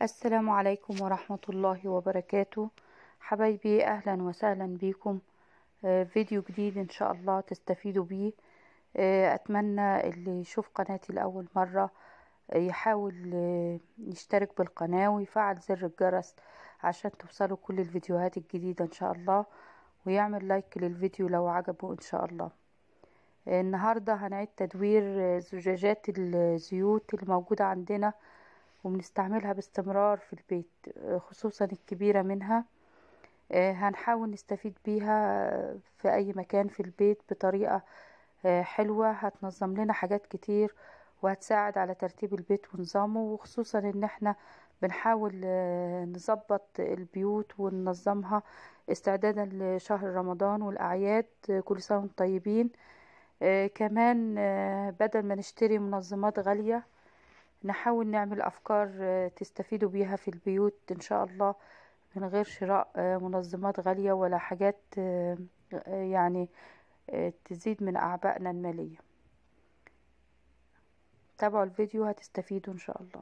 السلام عليكم ورحمة الله وبركاته. حبايبي، أهلا وسهلا بكم. فيديو جديد إن شاء الله تستفيدوا بيه. أتمنى اللي يشوف قناتي لأول مرة يحاول يشترك بالقناة ويفعل زر الجرس عشان توصلوا كل الفيديوهات الجديدة إن شاء الله، ويعمل لايك للفيديو لو عجبه إن شاء الله. النهاردة هنعيد تدوير زجاجات الزيوت اللي موجودة عندنا وبنستعملها باستمرار في البيت، خصوصا الكبيرة منها. هنحاول نستفيد بيها في أي مكان في البيت بطريقة حلوة، هتنظم لنا حاجات كتير وهتساعد على ترتيب البيت ونظامه، وخصوصا ان احنا بنحاول نظبط البيوت وننظمها استعدادا لشهر رمضان والأعياد. كل سنة وانتم طيبين. كمان بدل ما نشتري منظمات غالية نحاول نعمل أفكار تستفيدوا بيها في البيوت إن شاء الله، من غير شراء منظمات غالية ولا حاجات يعني تزيد من أعبائنا المالية. تابعوا الفيديو هتستفيدوا إن شاء الله.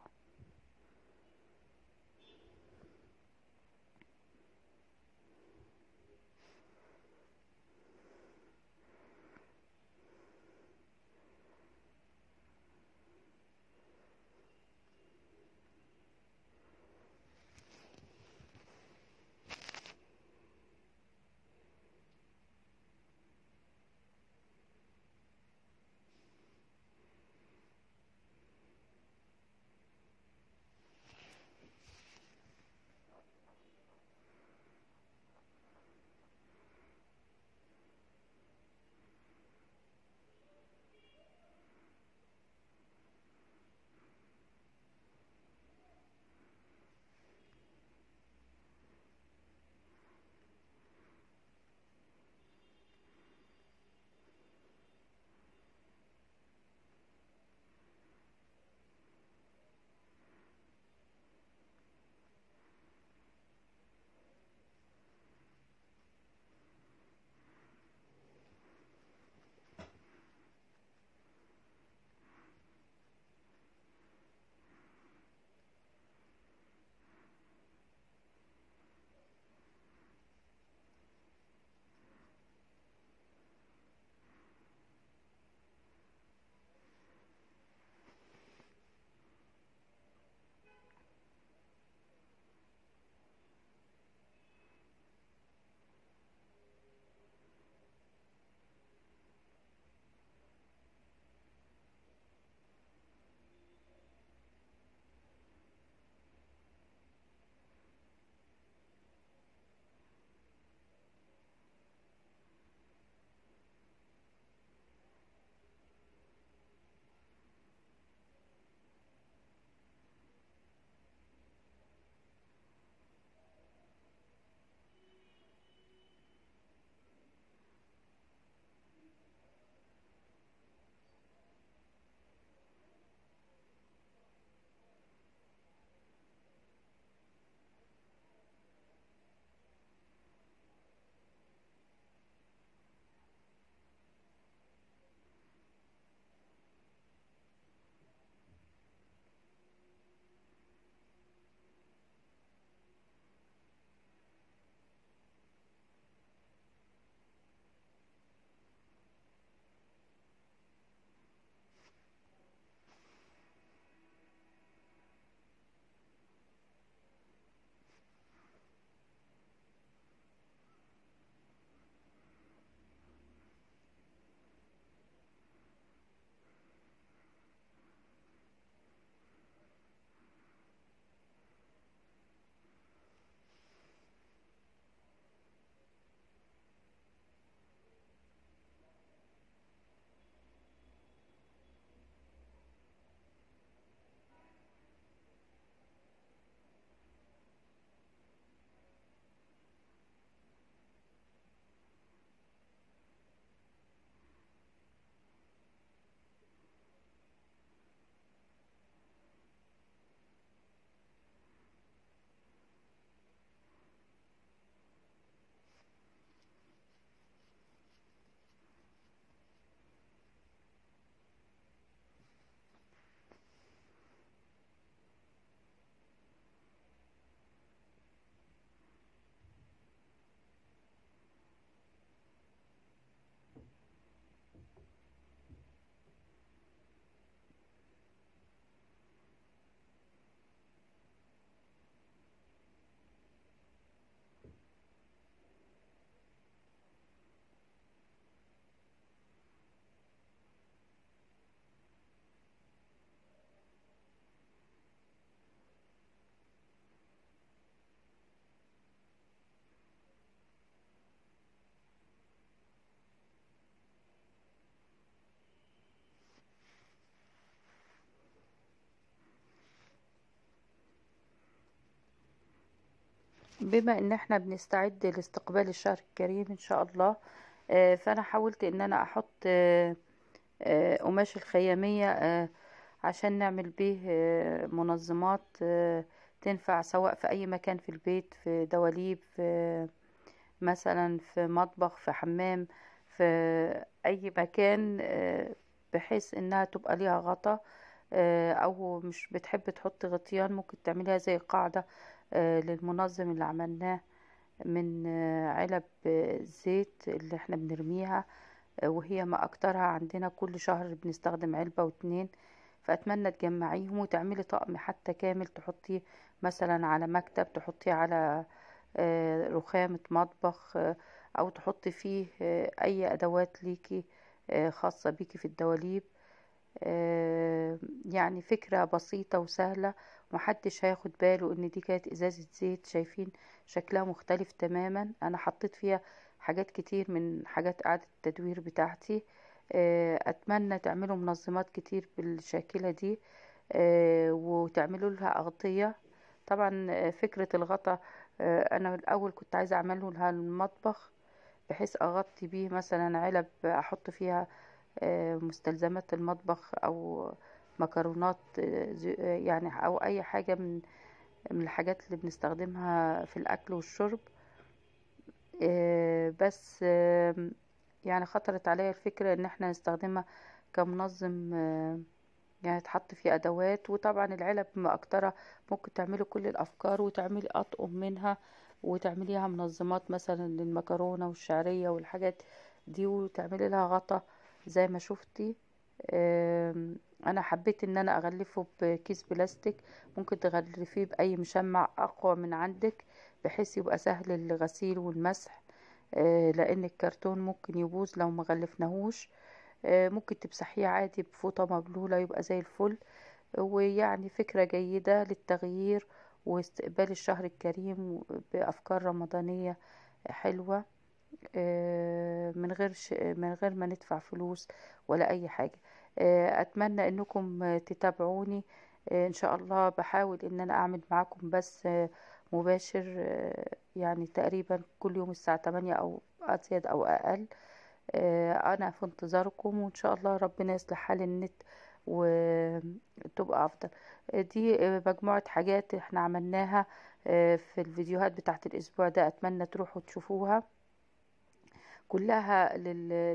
بما ان احنا بنستعد لاستقبال الشهر الكريم ان شاء الله، فانا حاولت ان انا احط قماش الخيامية عشان نعمل به منظمات تنفع سواء في اي مكان في البيت، في دواليب، في مثلا في مطبخ، في حمام، في اي مكان، بحيث انها تبقى ليها غطا. او مش بتحب تحط غطيان، ممكن تعمليها زي قاعدة للمنظم اللي عملناه من علب زيت اللي احنا بنرميها، وهي ما اكترها عندنا كل شهر بنستخدم علبة واتنين. فاتمنى تجمعيهم وتعملي طقم حتى كامل، تحطيه مثلا على مكتب، تحطيه على رخامة مطبخ، او تحطي فيه اي ادوات ليكي خاصة بيكي في الدواليب. يعني فكرة بسيطة وسهلة، ومحدش هياخد باله ان دي كانت ازازة زيت. شايفين شكلها مختلف تماما، انا حطيت فيها حاجات كتير من حاجات اعادة التدوير بتاعتي. اتمنى تعملوا منظمات كتير بالشاكلة دي، وتعملوا لها اغطية. طبعا فكرة الغطا، انا الاول كنت عايزة اعمله لها المطبخ، بحيث اغطي بيه مثلا علب احط فيها مستلزمات المطبخ، او مكرونات، يعني او اي حاجة من الحاجات اللي بنستخدمها في الاكل والشرب. بس يعني خطرت عليا الفكرة ان احنا نستخدمها كمنظم، يعني تحط فيه ادوات. وطبعا العلب مأكترة، ممكن تعملي كل الافكار وتعملي اطقم منها، وتعمليها منظمات مثلا للمكرونة والشعرية والحاجات دي، وتعملي لها غطا زي ما شفتي. انا حبيت ان انا اغلفه بكيس بلاستيك، ممكن تغلفيه باي مشمع اقوى من عندك، بحيث يبقى سهل الغسيل والمسح، لان الكرتون ممكن يبوظ لو ما غلفناهوش. ممكن تمسحيه عادي بفوطة مبلولة يبقى زي الفل. ويعني فكرة جيدة للتغيير واستقبال الشهر الكريم بأفكار رمضانية حلوة، من غير ما ندفع فلوس ولا أي حاجة. أتمنى أنكم تتابعوني. إن شاء الله بحاول أن أنا أعمل معاكم بس مباشر، يعني تقريبا كل يوم الساعة 8 أو أزيد أو أقل. انا في انتظاركم، وان شاء الله ربنا يصلح حال النت وتبقى افضل. دي مجموعة حاجات احنا عملناها في الفيديوهات بتاعت الاسبوع ده، اتمنى تروحوا تشوفوها كلها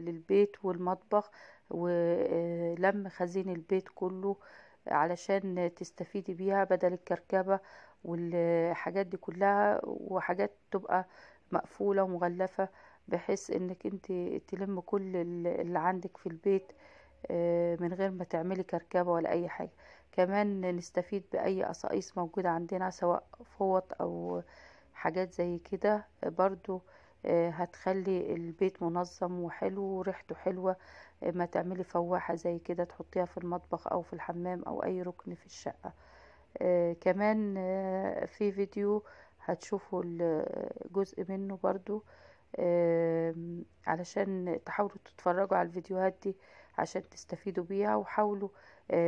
للبيت والمطبخ، ولم خزين البيت كله علشان تستفيدي بيها بدل الكركبة والحاجات دي كلها، وحاجات تبقى مقفولة ومغلفة، بحيث انك انت تلم كل اللي عندك في البيت من غير ما تعملي كركبة ولا اي حاجة. كمان نستفيد باي قصايص موجودة عندنا، سواء فوط او حاجات زي كده برضو، هتخلي البيت منظم وحلو وريحته حلوة. ما تعملي فواحة زي كده تحطيها في المطبخ او في الحمام او اي ركن في الشقة. كمان في فيديو هتشوفوا جزء منه برضو، علشان تحاولوا تتفرجوا على الفيديوهات دي عشان تستفيدوا بيها. وحاولوا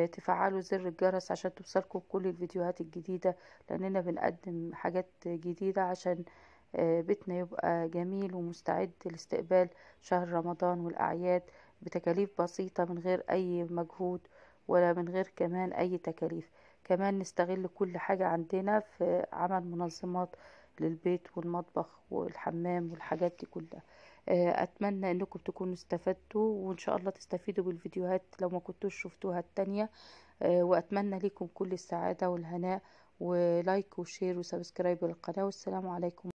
تفعلوا زر الجرس عشان توصلكم كل الفيديوهات الجديدة، لأننا بنقدم حاجات جديدة عشان بيتنا يبقى جميل ومستعد لاستقبال شهر رمضان والأعياد بتكاليف بسيطة، من غير أي مجهود ولا من غير كمان أي تكاليف. كمان نستغل كل حاجة عندنا في عمل منظمات للبيت والمطبخ والحمام والحاجات دي كلها. أتمنى أنكم تكونوا استفدتوا، وإن شاء الله تستفيدوا بالفيديوهات لو ما كنتوش شفتوها التانية. وأتمنى لكم كل السعادة والهناء، ولايك وشير وسبسكرايب للقناة، والسلام عليكم.